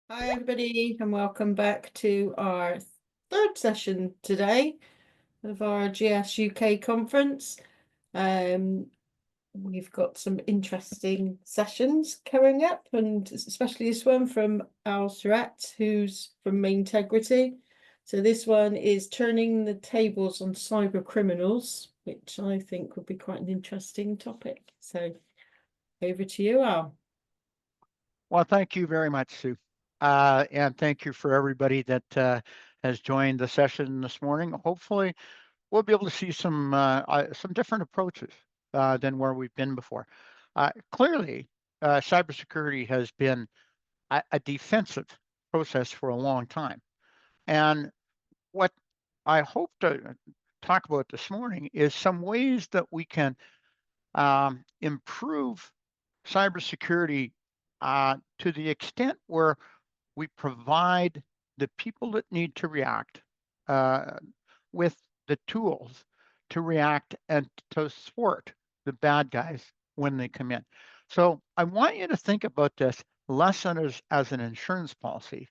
Hi, everybody, and welcome back to our third session today of our GS UK conference. Um, we've got some interesting sessions coming up, and especially this one from Al Surratt, who's from Maintegrity. So this one is turning the tables on cyber criminals, which I think would be quite an interesting topic. So over to you, Al. Well, thank you very much, Sue. And thank you for everybody that has joined the session this morning. Hopefully, we'll be able to see some different approaches than where we've been before. Clearly, cybersecurity has been a defensive process for a long time. And what I hope to talk about this morning is some ways that we can improve cybersecurity to the extent where we provide the people that need to react uh, with the tools to react and to thwart the bad guys when they come in. So I want you to think about this less as an insurance policy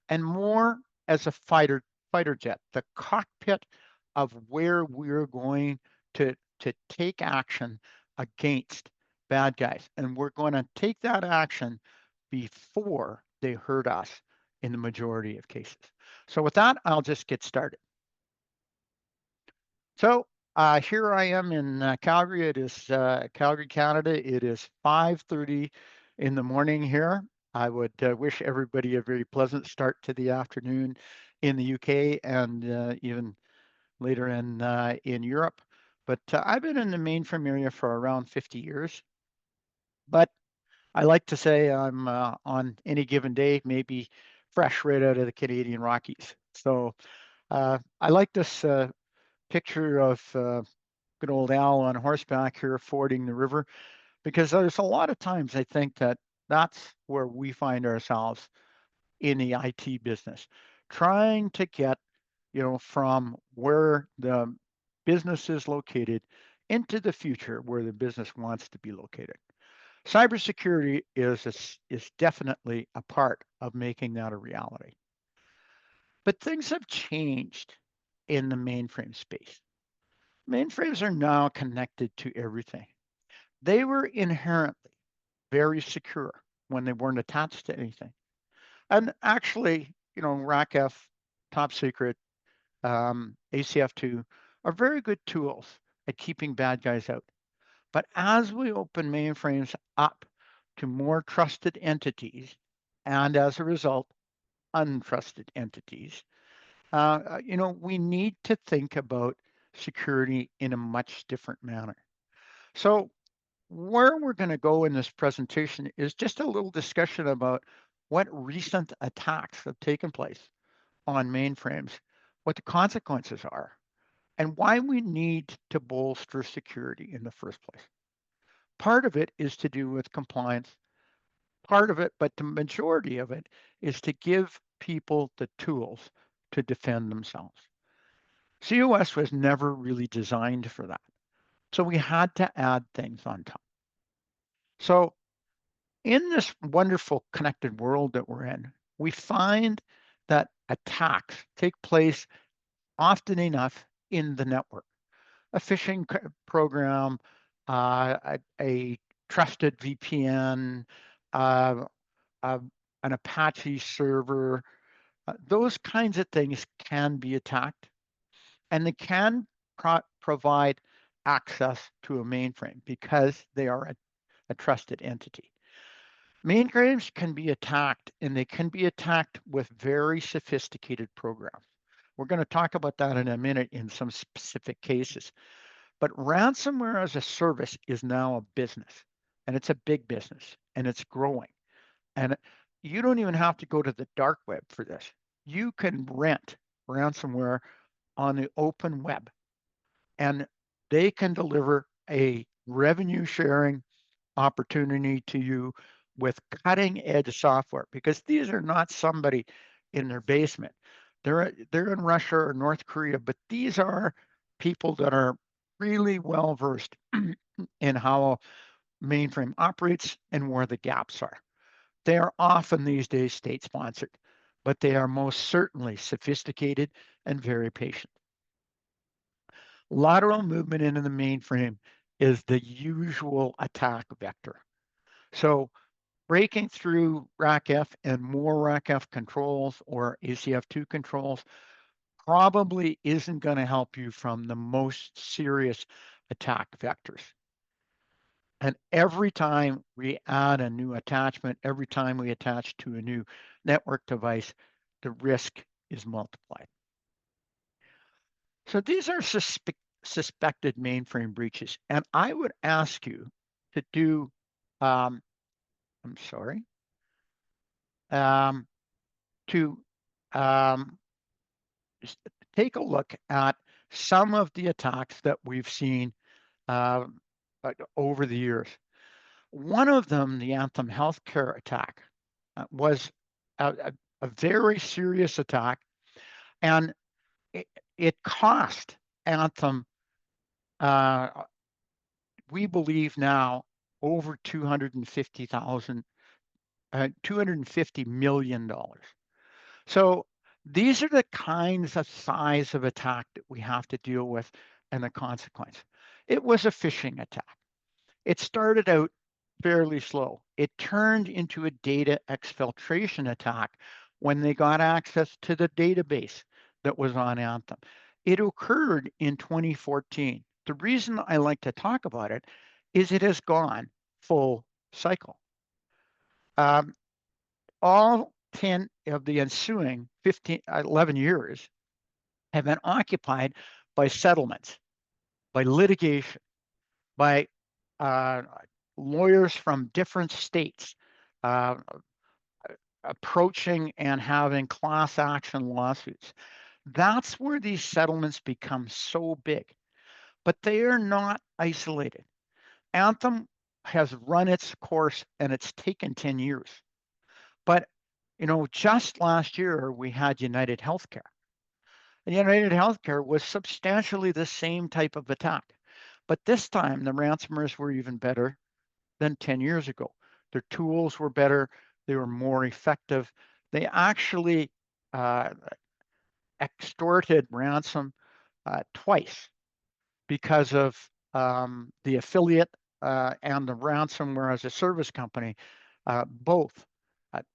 and more as a fighter jet, the cockpit of where we're going to take action against bad guys. And we're going to take that action before they hurt us in the majority of cases. So with that, I'll just get started. So here I am in Calgary. It is Calgary, Canada. It is 5:30 in the morning here. I would wish everybody a very pleasant start to the afternoon in the UK and even later in Europe. But I've been in the mainframe area for around 50 years. But I like to say I'm on any given day, maybe fresh right out of the Canadian Rockies. So I like this picture of good old Al on horseback here fording the river, because there's a lot of times I think that that's where we find ourselves in the IT business, trying to get, from where the business is located into the future where the business wants to be located. Cybersecurity is definitely a part of making that a reality. But things have changed in the mainframe space. Mainframes are now connected to everything. They were inherently very secure when they weren't attached to anything. And actually, RACF, Top Secret, ACF2 are very good tools at keeping bad guys out. But as we open mainframes up to more trusted entities, and as a result, untrusted entities, we need to think about security in a much different manner. So where we're going to go in this presentation is just a little discussion about what recent attacks have taken place on mainframes, what the consequences are, and why we need to bolster security in the first place. Part of it is to do with compliance, part of it, but the majority of it is to give people the tools to defend themselves. COS was never really designed for that. So we had to add things on top. So in this wonderful connected world that we're in, we find that attacks take place often enough in the network. A phishing program, a trusted VPN, uh, uh, an Apache server, those kinds of things can be attacked, and they can provide access to a mainframe because they are a trusted entity. Mainframes can be attacked, and they can be attacked with very sophisticated programs. We're going to talk about that in a minute in some specific cases. But ransomware as a service is now a business, and it's a big business, and it's growing. And you don't even have to go to the dark web for this. You can rent ransomware on the open web, and they can deliver a revenue sharing opportunity to you with cutting edge software, because these are not somebody in their basement. They're in Russia or North Korea, but these are people that are really well versed in how a mainframe operates and where the gaps are. They are often these days state-sponsored, but they are most certainly sophisticated and very patient. Lateral movement into the mainframe is the usual attack vector. So breaking through RACF and more RACF controls or ACF2 controls probably isn't going to help you from the most serious attack vectors. And every time we add a new attachment, every time we attach to a new network device, the risk is multiplied. So these are suspected mainframe breaches. And I would ask you to do, I'm sorry, to take a look at some of the attacks that we've seen over the years. One of them, the Anthem Healthcare attack, was a very serious attack, and it cost Anthem, we believe now, over $250 million. So these are the kinds of size of attack that we have to deal with and the consequence. It was a phishing attack. It started out fairly slow. It turned into a data exfiltration attack when they got access to the database that was on Anthem. It occurred in 2014. The reason I like to talk about it is it has gone full cycle. All 10 of the ensuing 11 years have been occupied by settlements, by litigation, by lawyers from different states approaching and having class action lawsuits. That's where these settlements become so big, but they are not isolated. Anthem has run its course and it's taken 10 years. But, you know, just last year we had United Healthcare. And United Healthcare was substantially the same type of attack. But this time the ransomers were even better than 10 years ago. Their tools were better, they were more effective. They actually extorted ransom twice because of the affiliate and the ransomware as a service company both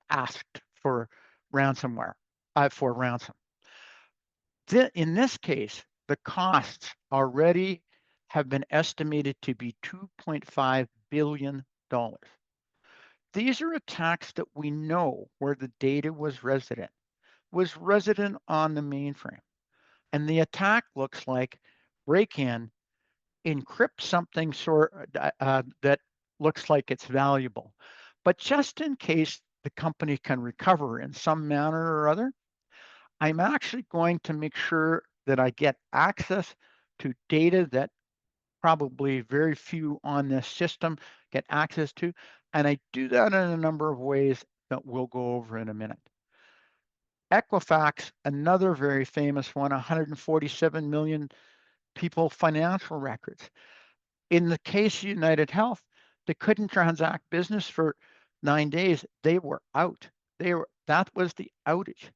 asked for ransomware, for ransom. In this case, the costs already have been estimated to be $2.5 billion. These are attacks that we know where the data was resident on the mainframe. And the attack looks like break in, encrypt something that looks like it's valuable. But just in case the company can recover in some manner or other, I'm actually going to make sure that I get access to data that probably very few on this system get access to. And I do that in a number of ways that we'll go over in a minute. Equifax, another very famous one, 147 million people financial records. In the case of United Health, they couldn't transact business for 9 days. They were out. That was the outage.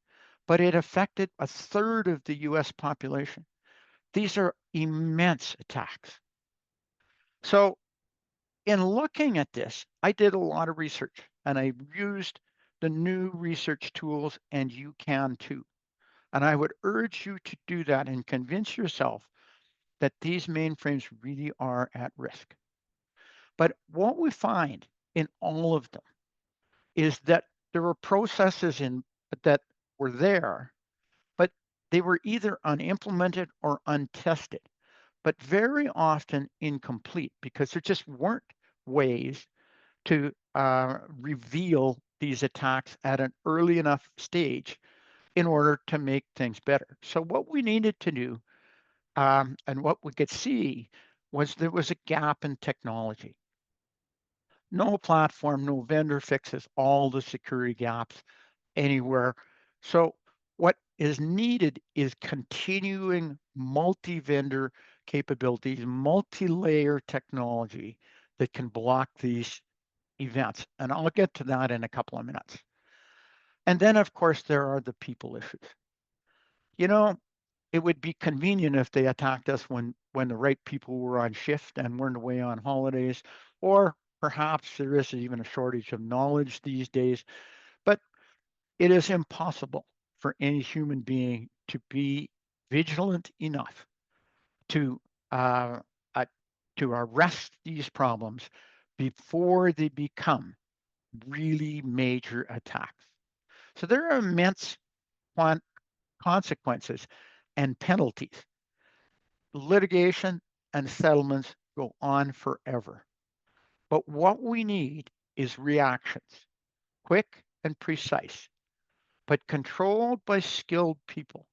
But it affected a third of the US population. These are immense attacks. So in looking at this, I did a lot of research and I used the new research tools, and you can too. And I would urge you to do that and convince yourself that these mainframes really are at risk. But what we find in all of them is that there were processes that were there, but they were either unimplemented or untested, but very often incomplete because there just weren't ways to reveal these attacks at an early enough stage in order to make things better. So what we needed to do and what we could see was there was a gap in technology. No platform, no vendor fixes all the security gaps anywhere. So what is needed is continuing multi-vendor capabilities, multi-layer technology that can block these events, and I'll get to that in a couple of minutes. And then, of course, there are the people issues. You know, it would be convenient if they attacked us when the right people were on shift and weren't away on holidays, or perhaps there is even a shortage of knowledge these days. But it is impossible for any human being to be vigilant enough to uh, uh, to arrest these problems before they become really major attacks. So there are immense consequences and penalties. Litigation and settlements go on forever. But what we need is reactions, quick and precise, but controlled by skilled people.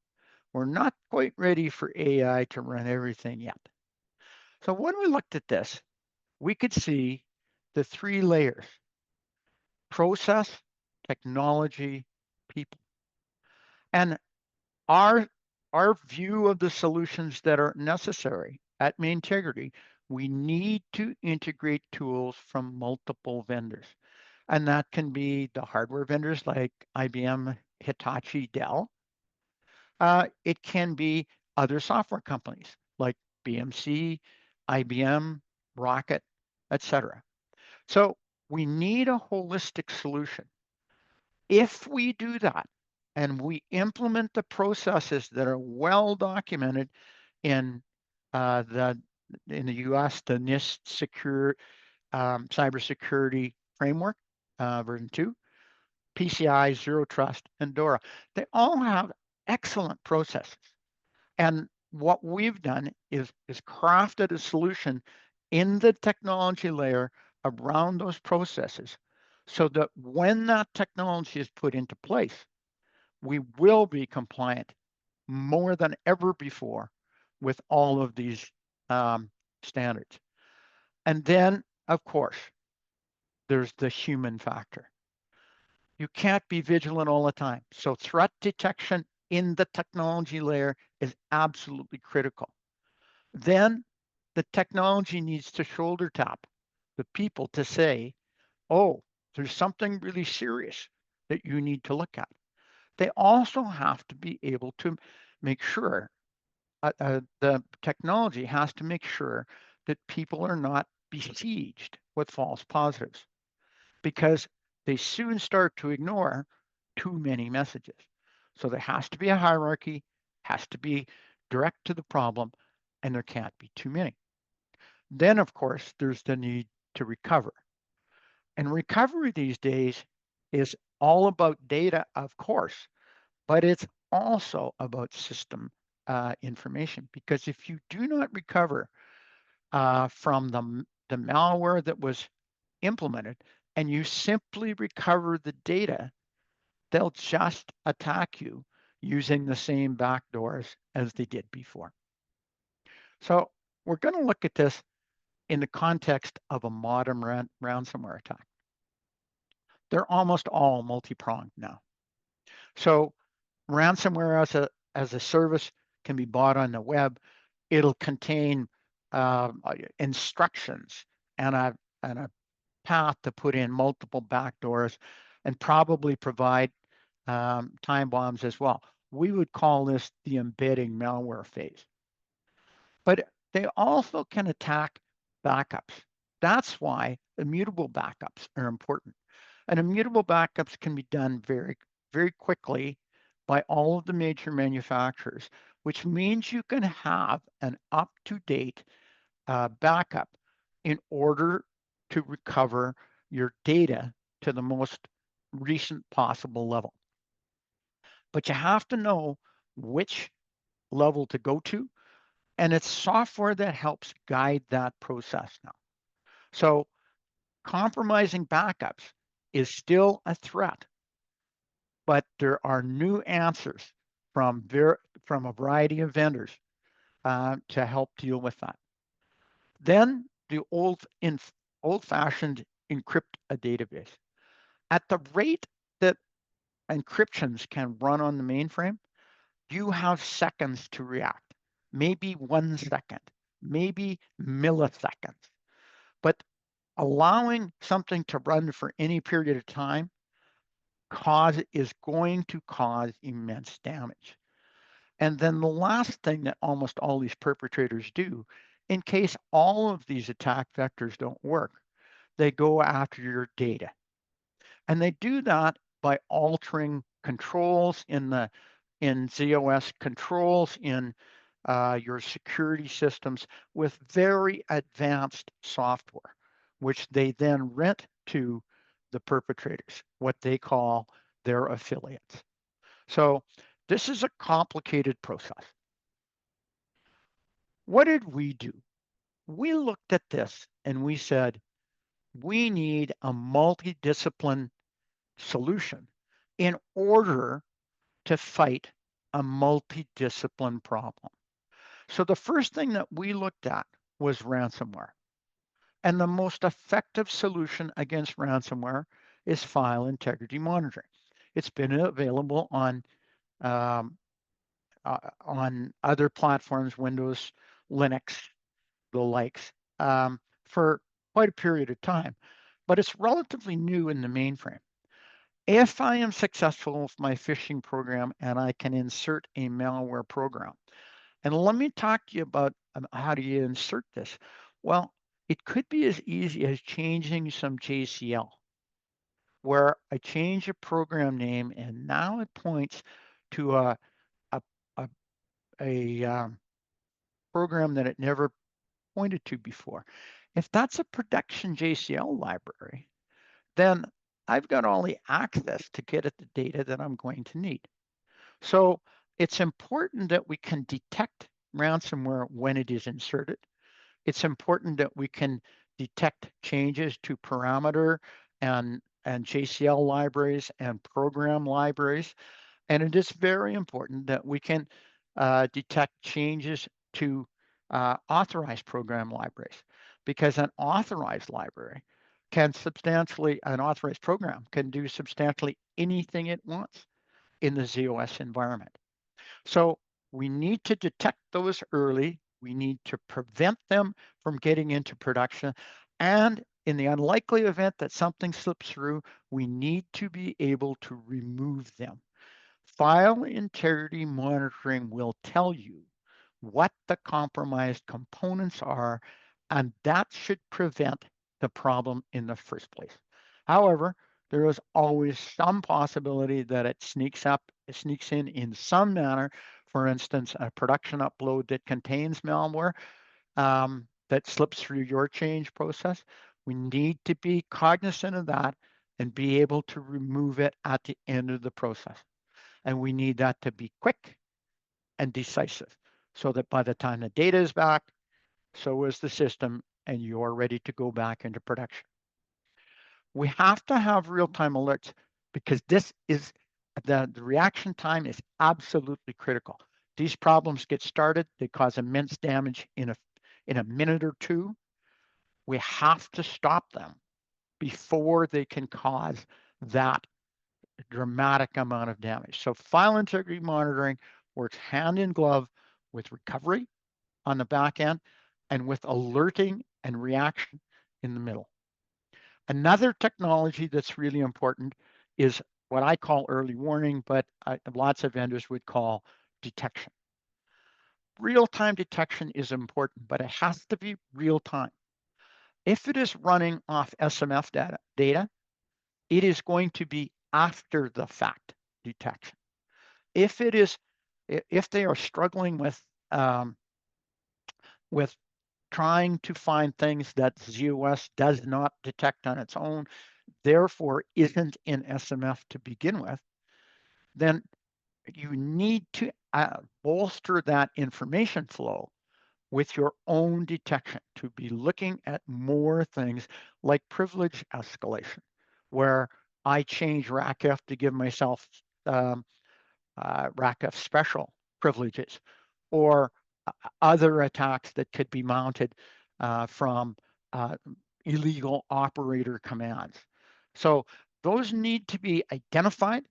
We're not quite ready for AI to run everything yet. So when we looked at this, we could see the three layers: process, technology, people. And our our view of the solutions that are necessary at Maintegrity, we need to integrate tools from multiple vendors. And that can be the hardware vendors like IBM, Hitachi, Dell. It can be other software companies like BMC, IBM, Rocket, etc. So we need a holistic solution. If we do that and we implement the processes that are well documented in the US, the NIST secure cybersecurity framework, version 2, PCI, Zero Trust, and DORA, they all have excellent processes. And what we've done is crafted a solution in the technology layer around those processes so that when that technology is put into place, we will be compliant more than ever before with all of these standards. And then, of course, there's the human factor. You can't be vigilant all the time. So threat detection in the technology layer is absolutely critical. Then the technology needs to shoulder tap the people to say, oh, there's something really serious that you need to look at. They also have to be able to make sure, the technology has to make sure that people are not besieged with false positives, because they soon start to ignore too many messages. So there has to be a hierarchy, has to be direct to the problem, and there can't be too many. Then, of course, there's the need to recover. And recovery these days is all about data, of course, but it's also about system information. Because if you do not recover from the malware that was implemented and you simply recover the data, they'll just attack you using the same backdoors as they did before. So we're going to look at this in the context of a modern ransomware attack. They're almost all multi-pronged now. So ransomware as a service can be bought on the web. It'll contain instructions and a path to put in multiple backdoors and probably provide time bombs as well. We would call this the embedding malware phase. But they also can attack backups. That's why immutable backups are important. And immutable backups can be done very, very quickly by all of the major manufacturers, which means you can have an up-to-date backup in order to recover your data to the most recent possible level. But you have to know which level to go to, and it's software that helps guide that process now. So compromising backups is still a threat, but there are new answers from a variety of vendors to help deal with that. Then the old-fashioned encrypt a database. At the rate that encryptions can run on the mainframe, you have seconds to react, maybe 1 second, maybe milliseconds. But allowing something to run for any period of time is going to cause immense damage. And then the last thing that almost all these perpetrators do, in case all of these attack vectors don't work, they go after your data. And they do that by altering controls in ZOS, controls in your security systems with very advanced software, which they then rent to the perpetrators, what they call their affiliates. So this is a complicated process. What did we do? We looked at this and we said, we need a multidiscipline solution in order to fight a multidiscipline problem. So the first thing that we looked at was ransomware. And the most effective solution against ransomware is file integrity monitoring. It's been available on other platforms, Windows, Linux, the likes, for quite a period of time, but it's relatively new in the mainframe. If I am successful with my phishing program and I can insert a malware program, and let me talk to you about how do you insert this? Well, it could be as easy as changing some JCL, where I change a program name and now it points to a program that it never pointed to before. If that's a production JCL library, then I've got all the access to get at the data that I'm going to need. So it's important that we can detect ransomware when it is inserted. It's important that we can detect changes to parameter and JCL libraries and program libraries. And it is very important that we can detect changes to authorized program libraries, because an authorized library an authorized program can do substantially anything it wants in the ZOS environment. So we need to detect those early. We need to prevent them from getting into production. And in the unlikely event that something slips through, we need to be able to remove them. File integrity monitoring will tell you what the compromised components are, and that should prevent the problem in the first place. However, there is always some possibility that it sneaks in some manner. For instance, a production upload that contains malware that slips through your change process. We need to be cognizant of that and be able to remove it at the end of the process. And we need that to be quick and decisive so that by the time the data is back, so is the system, and you're ready to go back into production. We have to have real-time alerts because this is the reaction time is absolutely critical. These problems get started, they cause immense damage in a minute or two. We have to stop them before they can cause that dramatic amount of damage. So file integrity monitoring works hand in glove with recovery on the back end and with alerting and reaction in the middle. Another technology that's really important is what I call early warning, but lots of vendors would call detection. Real-time detection is important, but it has to be real-time. If it is running off SMF data, it is going to be after the fact detection. If they are struggling with trying to find things that ZOS does not detect on its own, therefore isn't in SMF to begin with, then you need to bolster that information flow with your own detection, to be looking at more things like privilege escalation, where I change RACF to give myself RACF special privileges, or other attacks that could be mounted from illegal operator commands. So those need to be identified.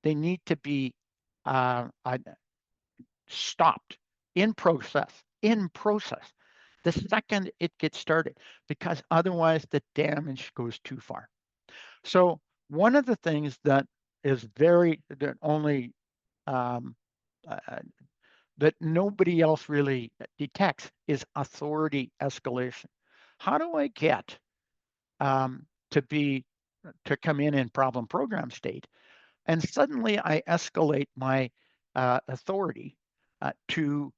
They need to be stopped in process. the second it gets started, because otherwise the damage goes too far. So one of the things that is that only um, uh, that nobody else really detects is authority escalation. How do I get um, to come in problem program state, and suddenly I escalate my authority to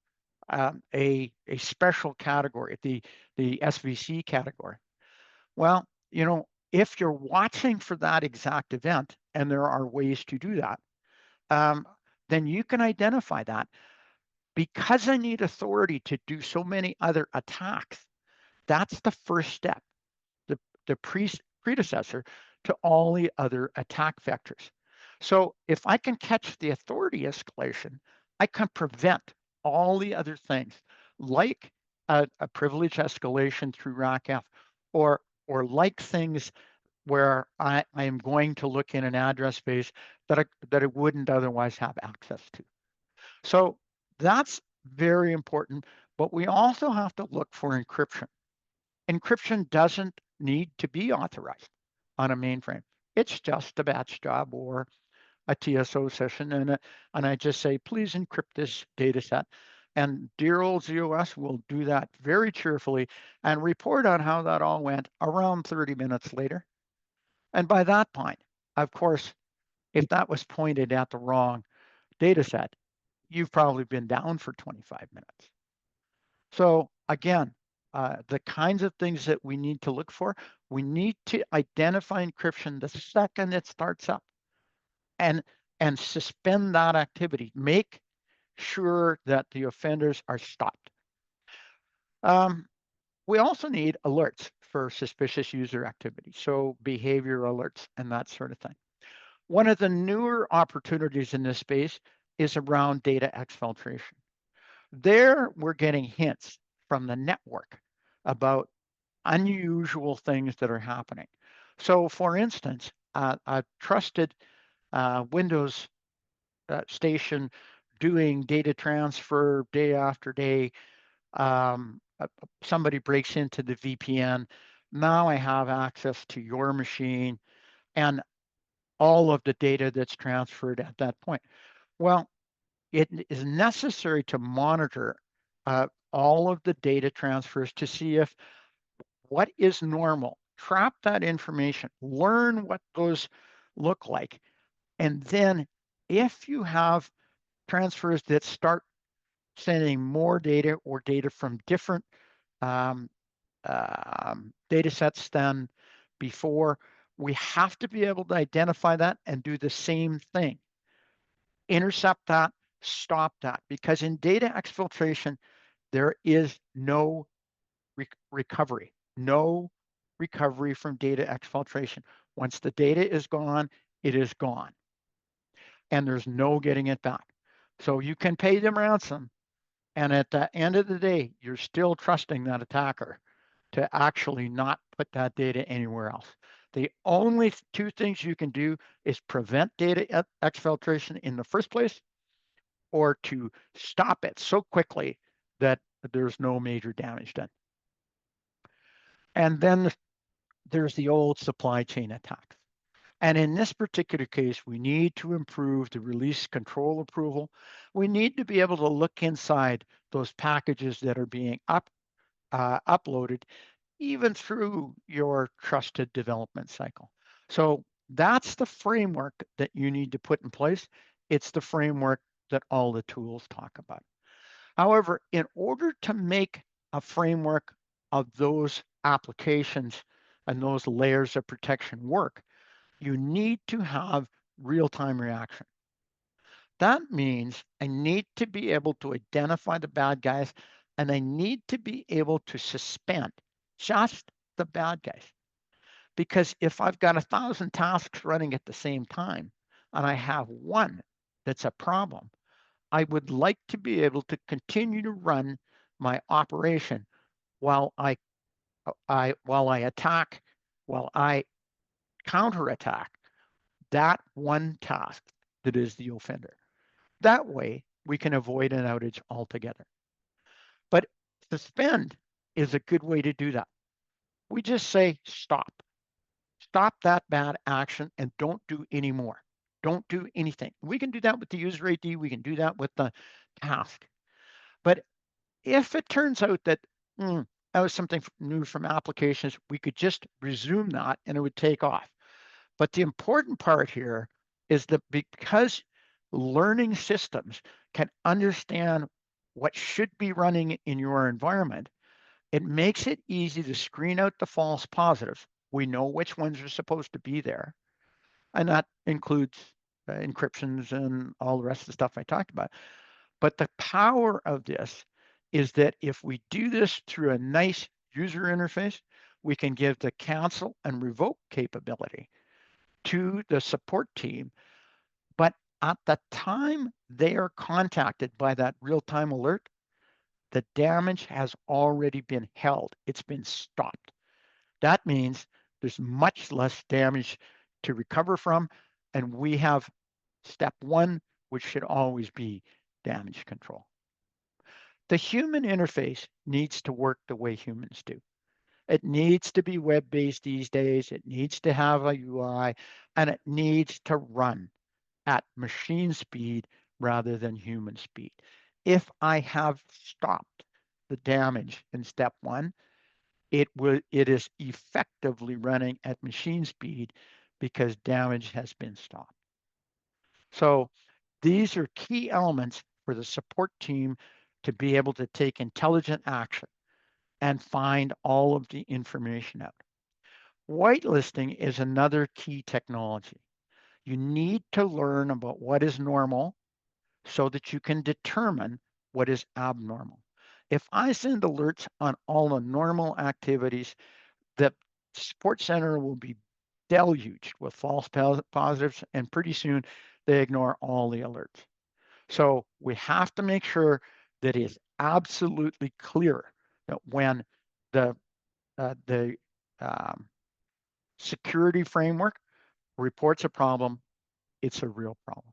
a special category, the SVC category? Well, if you're watching for that exact event, and there are ways to do that, then you can identify that. Because I need authority to do so many other attacks, that's the first step, the predecessor to all the other attack vectors. So if I can catch the authority escalation, I can prevent all the other things, like a privilege escalation through RACF, or like things where I am going to look in an address space that I wouldn't otherwise have access to. So that's very important, but we also have to look for encryption. Encryption doesn't need to be authorized on a mainframe. It's just a batch job or a TSO session, and I just say, please encrypt this data set. And dear old ZOS will do that very cheerfully and report on how that all went around 30 minutes later. And by that point, of course, if that was pointed at the wrong data set, you've probably been down for 25 minutes. So again, the kinds of things that we need to look for, we need to identify encryption the second it starts up, and suspend that activity. Make sure that the offenders are stopped. We also need alerts for suspicious user activity, so behavior alerts and that sort of thing. One of the newer opportunities in this space is around data exfiltration. There, we're getting hints from the network about unusual things that are happening. So, for instance, a trusted Windows station doing data transfer day after day, somebody breaks into the VPN. Now I have access to your machine and all of the data that's transferred at that point. Well, it is necessary to monitor all of the data transfers to see if what is normal. Trap that information, learn what those look like. And then if you have transfers that start sending more data or data from different data sets than before, we have to be able to identify that and do the same thing. Intercept that, stop that, because in data exfiltration, there is no recovery, no recovery from data exfiltration. Once the data is gone, it is gone, and there's no getting it back. So you can pay them ransom, and at the end of the day, you're still trusting that attacker to actually not put that data anywhere else. The only two things you can do is prevent data exfiltration in the first place, or to stop it so quickly that there's no major damage done. And then there's the old supply chain attacks. And in this particular case, we need to improve the release control approval. We need to be able to look inside those packages that are being uploaded, even through your trusted development cycle. So that's the framework that you need to put in place. It's the framework that all the tools talk about. However, in order to make a framework of those applications and those layers of protection work, you need to have real-time reaction. That means I need to be able to identify the bad guys, and I need to be able to suspend just the bad guys. Because if I've got 1,000 tasks running at the same time and I have one that's a problem, I would like to be able to continue to run my operation while I attack, while I counterattack that one task that is the offender. That way, we can avoid an outage altogether. But suspend is a good way to do that. We just say, stop. Stop that bad action and don't do any more. Don't do anything. We can do that with the user ID. We can do that with the task. But if it turns out that that was something new from applications, we could just resume that and it would take off. But the important part here is that because learning systems can understand what should be running in your environment, it makes it easy to screen out the false positives. We know which ones are supposed to be there. And that includes encryptions and all the rest of the stuff I talked about. But the power of this is that if we do this through a nice user interface, we can give the cancel and revoke capability to the support team. But at the time they are contacted by that real-time alert, the damage has already been held. It's been stopped. That means there's much less damage to recover from, and we have step one, which should always be damage control. The human interface needs to work the way humans do. It needs to be web-based these days. It needs to have a UI, and it needs to run at machine speed rather than human speed. If I have stopped the damage in step one, it is effectively running at machine speed because damage has been stopped. So these are key elements for the support team to be able to take intelligent action and find all of the information out. Whitelisting is another key technology. You need to learn about what is normal so that you can determine what is abnormal. If I send alerts on all the normal activities, the support center will be deluged with false positives, and pretty soon they ignore all the alerts. So we have to make sure that it is absolutely clear that when the security framework reports a problem, it's a real problem.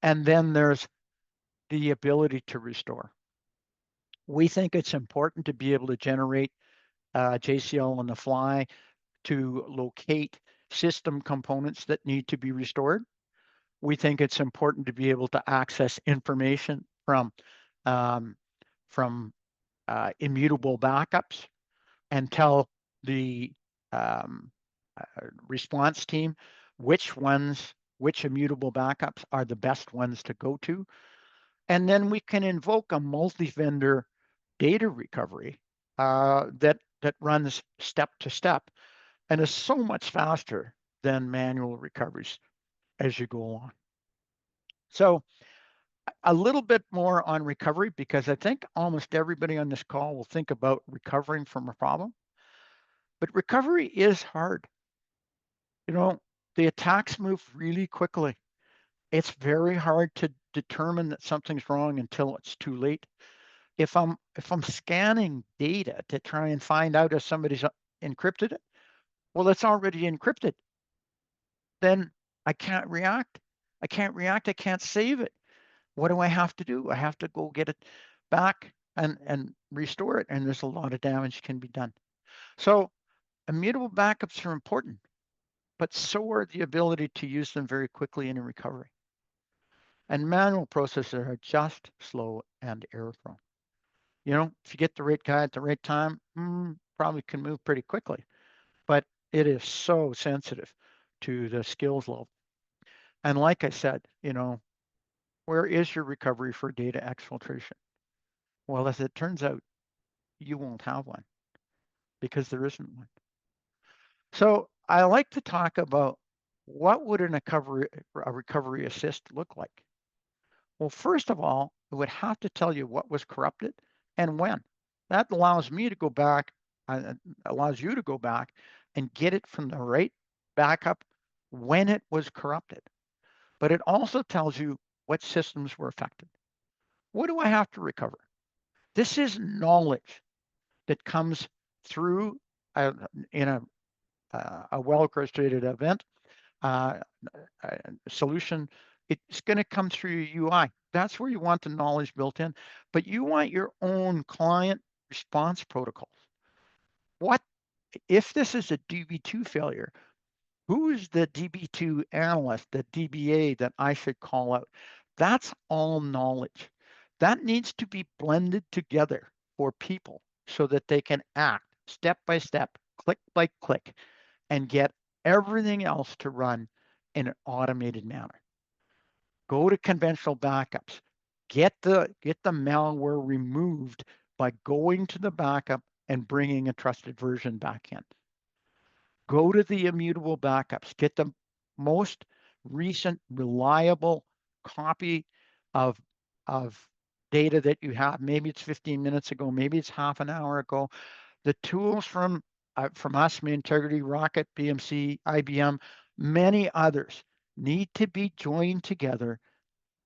And then there's the ability to restore. We think it's important to be able to generate JCL on the fly to locate system components that need to be restored. We think it's important to be able to access information from immutable backups and tell the response team which immutable backups are the best ones to go to. And then we can invoke a multi-vendor data recovery that runs step to step and is so much faster than manual recoveries as you go along. So a little bit more on recovery, because I think almost everybody on this call will think about recovering from a problem. But recovery is hard. You know, the attacks move really quickly. It's very hard to determine that something's wrong until it's too late. If I'm scanning data to try and find out if somebody's encrypted it, well, it's already encrypted. Then I can't react. I can't save it. What do I have to do? I have to go get it back and restore it. And there's a lot of damage can be done. So immutable backups are important, but so are the ability to use them very quickly in a recovery. And manual processes are just slow and error prone. You know, if you get the right guy at the right time, probably can move pretty quickly, but it is so sensitive to the skills level. And like I said, you know, where is your recovery for data exfiltration? Well, as it turns out, you won't have one because there isn't one. So I like to talk about what would a recovery assist look like? Well, first of all, it would have to tell you what was corrupted and when. That allows me to go back, allows you to go back and get it from the right backup when it was corrupted. But it also tells you what systems were affected. What do I have to recover? This is knowledge that comes through in a well-orchestrated event solution. It's going to come through your UI. That's where you want the knowledge built in, but you want your own client response protocols. What if this is a DB2 failure? Who is the DB2 analyst, the DBA that I should call out? That's all knowledge. That needs to be blended together for people so that they can act step by step, click by click, and get everything else to run in an automated manner. Go to conventional backups. Get the malware removed by going to the backup and bringing a trusted version back in. Go to the immutable backups. Get the most recent, reliable copy of data that you have. Maybe it's 15 minutes ago. Maybe it's half an hour ago. The tools from us, Maintegrity, Rocket, BMC, IBM, many others need to be joined together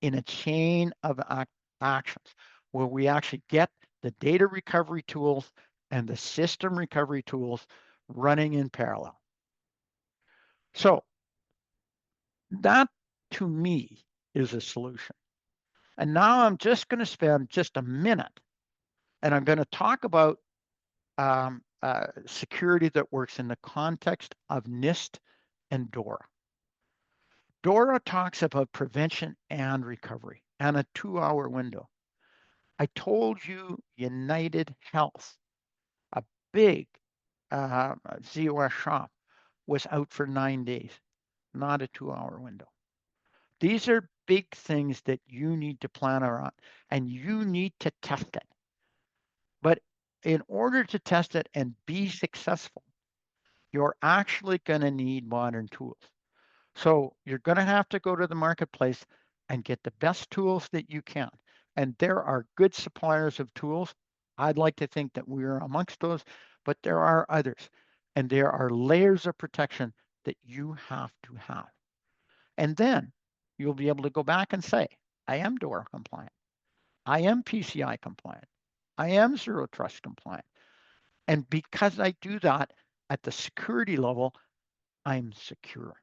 in a chain of actions where we actually get the data recovery tools and the system recovery tools running in parallel. So that, to me, is a solution. And now I'm just going to spend just a minute, and I'm going to talk about security that works in the context of NIST and DORA. DORA talks about prevention and recovery and a 2-hour window. I told you United Health, a big ZOS shop, was out for 9 days, not a 2-hour window. These are big things that you need to plan around, and you need to test it. But in order to test it and be successful, you're actually going to need modern tools. So you're going to have to go to the marketplace and get the best tools that you can. And there are good suppliers of tools. I'd like to think that we're amongst those, but there are others. And there are layers of protection that you have to have. And then you'll be able to go back and say, I am DORA compliant. I am PCI compliant. I am Zero Trust compliant. And because I do that at the security level, I'm secure.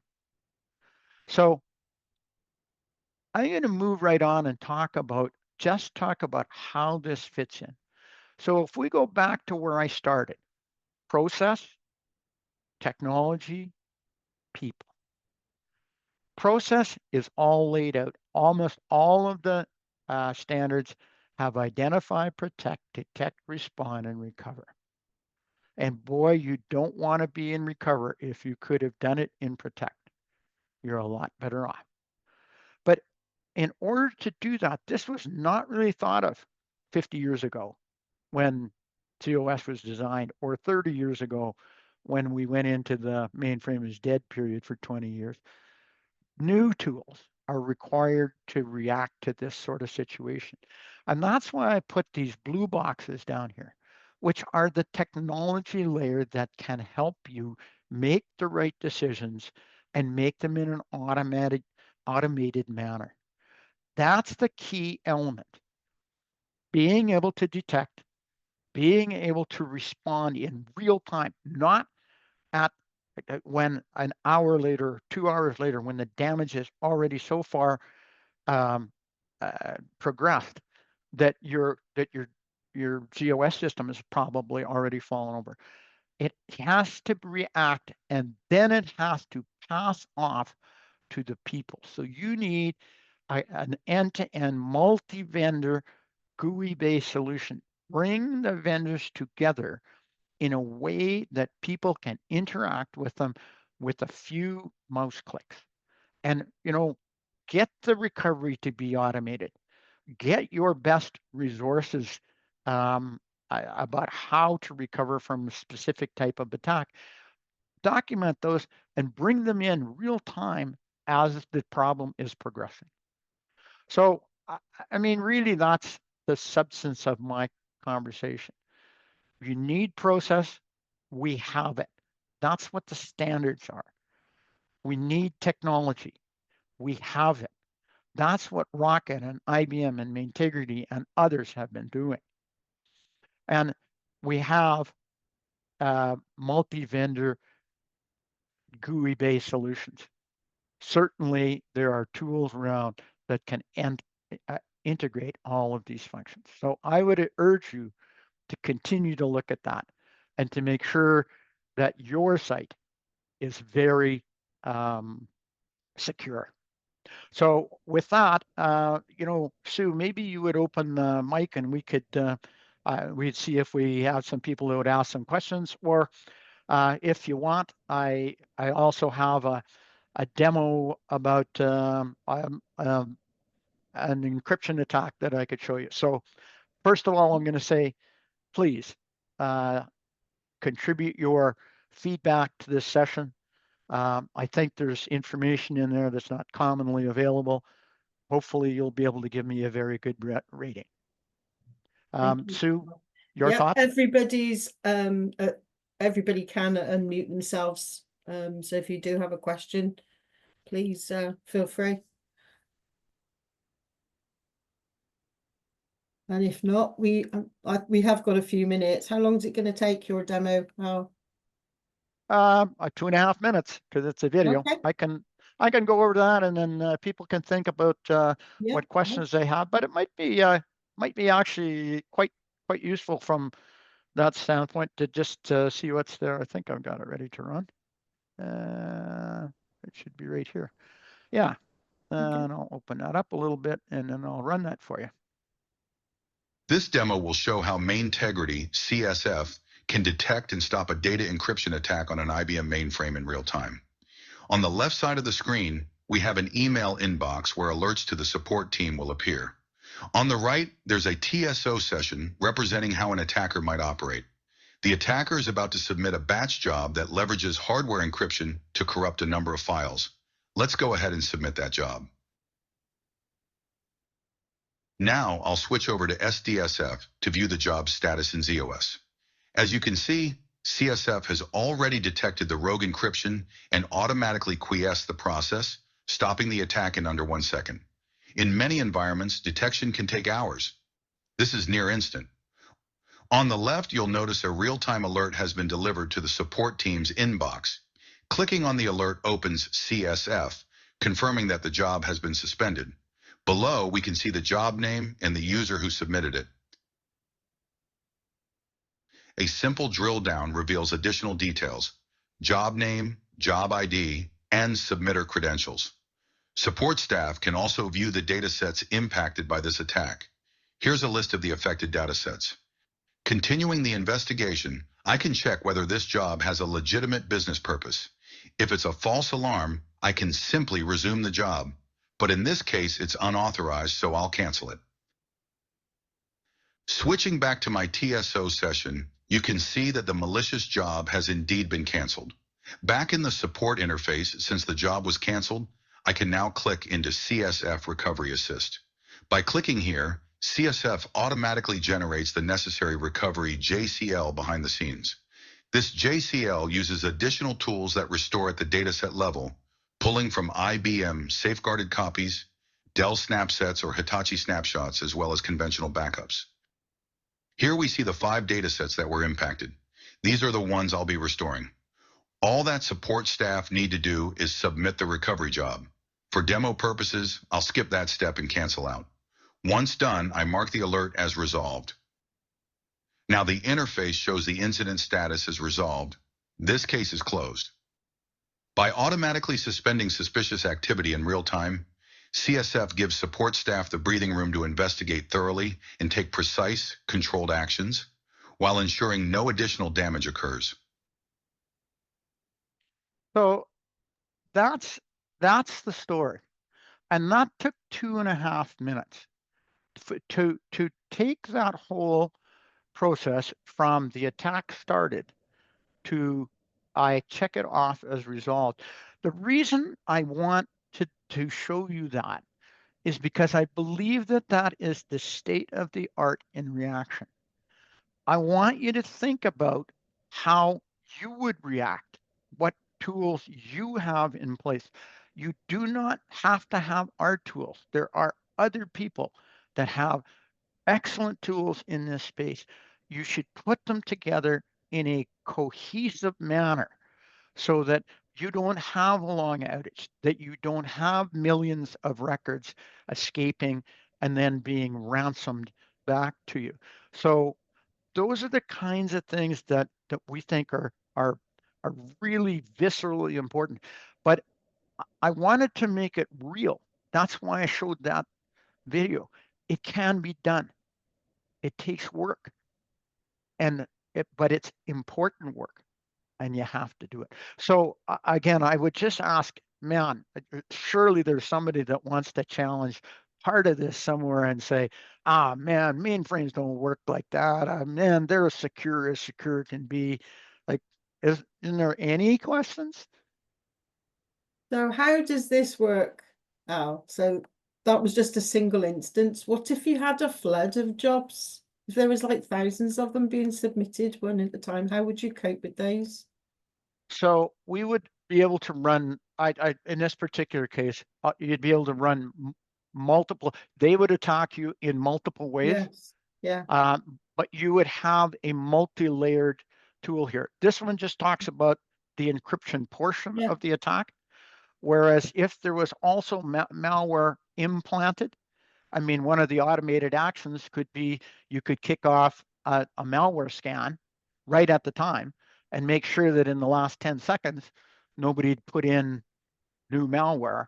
So I'm going to move right on and talk about how this fits in. So if we go back to where I started, process, technology, people. Process is all laid out. Almost all of the standards have identify, protect, detect, respond, and recover. And boy, you don't want to be in recover if you could have done it in protect. You're a lot better off. But in order to do that, this was not really thought of 50 years ago when ZOS was designed, or 30 years ago when we went into the mainframe is dead period for 20 years. New tools are required to react to this sort of situation. And that's why I put these blue boxes down here, which are the technology layer that can help you make the right decisions and make them in an automated manner. That's the key element. Being able to detect, being able to respond in real time, not at when an hour later, 2 hours later, when the damage is already so far progressed that your GOS system is probably already fallen over. It has to react, and then it has to pass off to the people. So you need an end-to-end multi-vendor GUI-based solution. Bring the vendors together in a way that people can interact with them with a few mouse clicks. And, get the recovery to be automated. Get your best resources about how to recover from a specific type of attack. Document those and bring them in real time as the problem is progressing. So, I mean, really, that's the substance of my conversation. You need process, we have it. That's what the standards are. We need technology, we have it. That's what Rocket and IBM and Maintegrity and others have been doing. And we have multi-vendor GUI-based solutions. Certainly, there are tools around that can integrate all of these functions. So I would urge you to continue to look at that and to make sure that your site is very secure. So with that, Sue, maybe you would open the mic and we'd see if we have some people who would ask some questions, or if you want, I also have a demo about an encryption attack that I could show you. So first of all, I'm going to say, please contribute your feedback to this session. I think there's information in there that's not commonly available. Hopefully you'll be able to give me a very good rating. Sue, your thoughts? Everybody can unmute themselves. So if you do have a question, please feel free. And if not, we have got a few minutes. How long is it going to take your demo? 2.5 minutes, because it's a video. Okay. I can go over that, and then people can think about what questions they have. But it might be actually quite useful from that standpoint to just see what's there. I think I've got it ready to run. It should be right here. Yeah. And I'll open that up a little bit, and then I'll run that for you. This demo will show how Maintegrity CSF can detect and stop a data encryption attack on an IBM mainframe in real time. On the left side of the screen, we have an email inbox where alerts to the support team will appear. On the right, there's a TSO session representing how an attacker might operate. The attacker is about to submit a batch job that leverages hardware encryption to corrupt a number of files. Let's go ahead and submit that job. Now I'll switch over to SDSF to view the job's status in z/OS. As you can see, CSF has already detected the rogue encryption and automatically quiesced the process, stopping the attack in under 1 second. In many environments, detection can take hours. This is near instant. On the left, you'll notice a real-time alert has been delivered to the support team's inbox. Clicking on the alert opens CSF, confirming that the job has been suspended. Below, we can see the job name and the user who submitted it. A simple drill down reveals additional details: job name, job ID, and submitter credentials. Support staff can also view the datasets impacted by this attack. Here's a list of the affected datasets. Continuing the investigation, I can check whether this job has a legitimate business purpose. If it's a false alarm, I can simply resume the job. But in this case, it's unauthorized, so I'll cancel it. Switching back to my TSO session, you can see that the malicious job has indeed been canceled. Back in the support interface, since the job was canceled, I can now click into CSF Recovery Assist. By clicking here, CSF automatically generates the necessary recovery JCL behind the scenes. This JCL uses additional tools that restore at the dataset level, pulling from IBM safeguarded copies, Dell Snapsets or Hitachi snapshots, as well as conventional backups. Here we see the 5 datasets that were impacted. These are the ones I'll be restoring. All that support staff need to do is submit the recovery job. For demo purposes, I'll skip that step and cancel out. Once done, I mark the alert as resolved. Now the interface shows the incident status as resolved. This case is closed. By automatically suspending suspicious activity in real time, CSF gives support staff the breathing room to investigate thoroughly and take precise, controlled actions, while ensuring no additional damage occurs. So that's the story. And that took 2.5 minutes to take that whole process from the attack started to I check it off as resolved. The reason I want to show you that is because I believe that that is the state of the art in reaction. I want you to think about how you would react, what tools you have in place. You do not have to have our tools. There are other people that have excellent tools in this space. You should put them together in a cohesive manner so that you don't have a long outage, that you don't have millions of records escaping and then being ransomed back to you. So those are the kinds of things that we think are really viscerally important. But I wanted to make it real. That's why I showed that video. It can be done. It takes work, but it's important work, and you have to do it. So again, I would just ask, man, surely there's somebody that wants to challenge part of this somewhere and say, man, mainframes don't work like that. Man, they're as secure can be. Like, isn't there any questions? So how does this work, Al? So that was just a single instance. What if you had a flood of jobs? If there was like thousands of them being submitted one at a time, how would you cope with those? So we would be able to run, in this particular case, you'd be able to run multiple, they would attack you in multiple ways. Yes. Yeah. But you would have a multi-layered tool here. This one just talks about the encryption portion Yeah. of the attack. Whereas if there was also malware implanted, I mean, one of the automated actions could be you could kick off a malware scan right at the time and make sure that in the last 10 seconds, nobody'd put in new malware.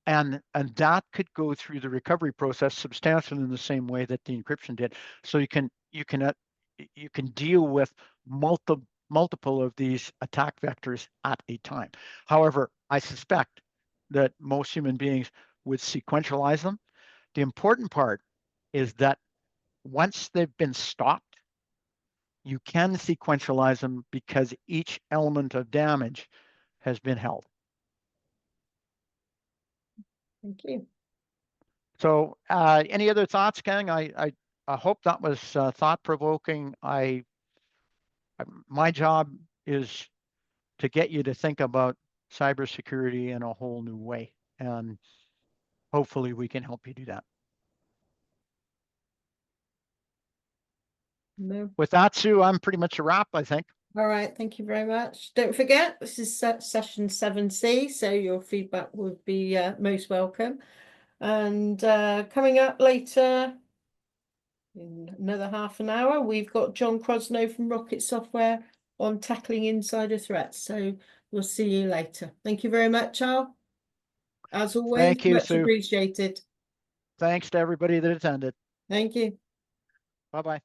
And that could go through the recovery process substantially in the same way that the encryption did. So you can deal with multiple of these attack vectors at a time. However, I suspect that most human beings would sequentialize them. The important part is that once they've been stopped, you can sequentialize them because each element of damage has been held. Thank you. So any other thoughts, Kang? I hope that was thought-provoking. My job is to get you to think about cybersecurity in a whole new way, and hopefully we can help you do that. No. With that, Sue, I'm pretty much a wrap, I think. All right, thank you very much. Don't forget, this is session 7C, so your feedback would be most welcome. And coming up later, in another half an hour, we've got John Crosno from Rocket Software on tackling insider threats. So we'll see you later. Thank you very much, Al. As always, Thank you, much Sue. appreciated. Thanks to everybody that attended. Thank you. Bye-bye.